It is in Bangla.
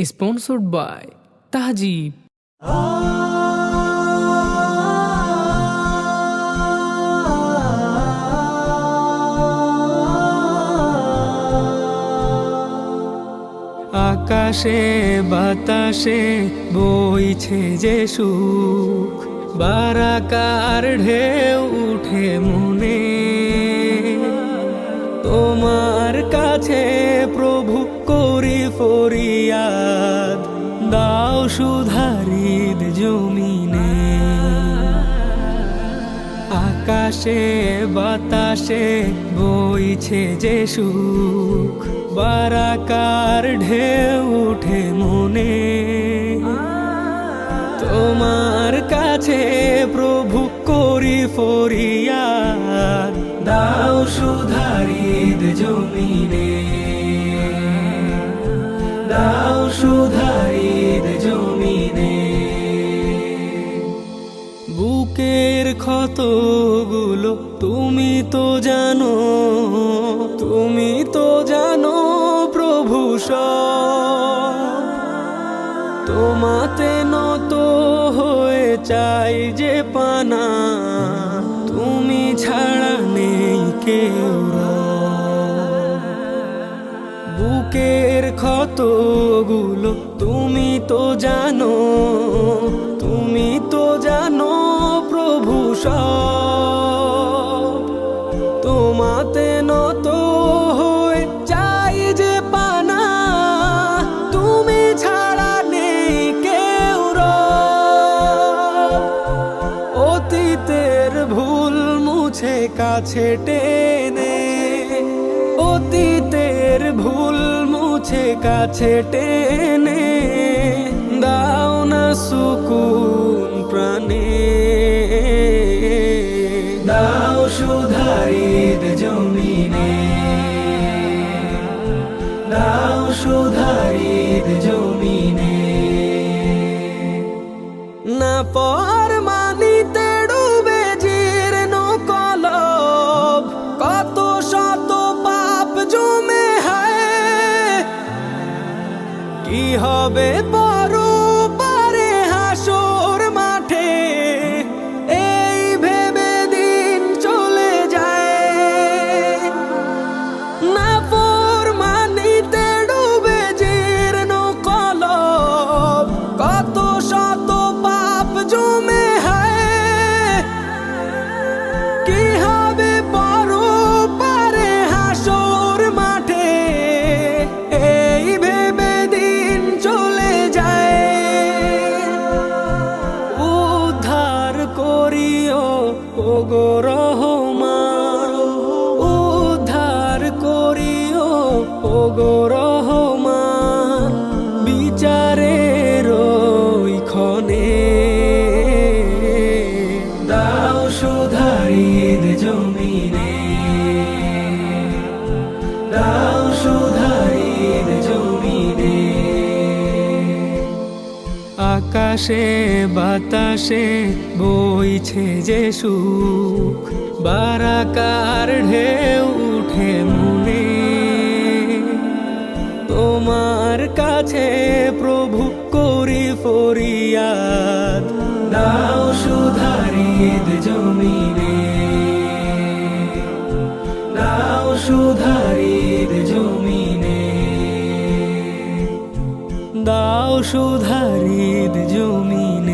Sponsored by Tahjeeb. আকাশে বাতাসে বইছে যে সুখ, বারাকার ঢেউ উঠে মনে। তোমার কাছে প্রভু করি ফরিয়াদ, দাও সুধারিদ জমিনে। আকাশে বাতাসে বইছে যে সুখ, বারাকার ঢেউ উঠে মনে। তোমার কাছে প্রভু করি ফরিয়াদ, দাও সুধারিদ জমিনে, দাও সুধারিদ জমিনে। বুকের ক্ষতগুলো তুমি তো জানো, তুমি তো জানো প্রভু সব। তোমাতে নত হয়ে চাই যে পানা, তুমি ছাড়া নেই কেউ। বুকের ক্ষতগুলো তুমি তো জানো, তুমি তো জানো প্রভু সব। তোমাতে নত হয়ে চাই যে পানা, তুমি ছাড়া নেই কেউ। অতীতের ভুল মুছে কাছে টেনে, অতীতের ভুল মুছে কাছে টেনে, দাও না সুকুন প্রাণে। দাও সুধারিদ জমিনে, দাও সুধারিদ জমিনে। না ফরমানিতে ডুবে জীর্ণ কলব, কত শত পাপ জমে হায়। কি হবে পরপারে হাসর মাঠে, এই ভেবে দিন চলে যায়। না ফরমানিতে ডুবে জীর্ণ কলব, কত শত পাপ জমে হায়। কি হবে পরপারে হাসর মাঠে, এই ভেবে দিন চলে যায়। উদ্ধার করিও ওগো রহমান, উদ্ধার করিও ওগো রহমান, বিচারের ওইক্ষণে। দাও সুধারিদ জমিনে, দাও সুধারিদ জমিনে। আকাশে বাতাসে বইছে যে সুখ, বারাকার ঢেউ উঠে মনে। তোমার কাছে প্রভু করি ফরিয়াদ, দাও সুধারিদ জমিনে, দাও সুধারিদ জমিনে, দাও সুধারিদ জমিনে।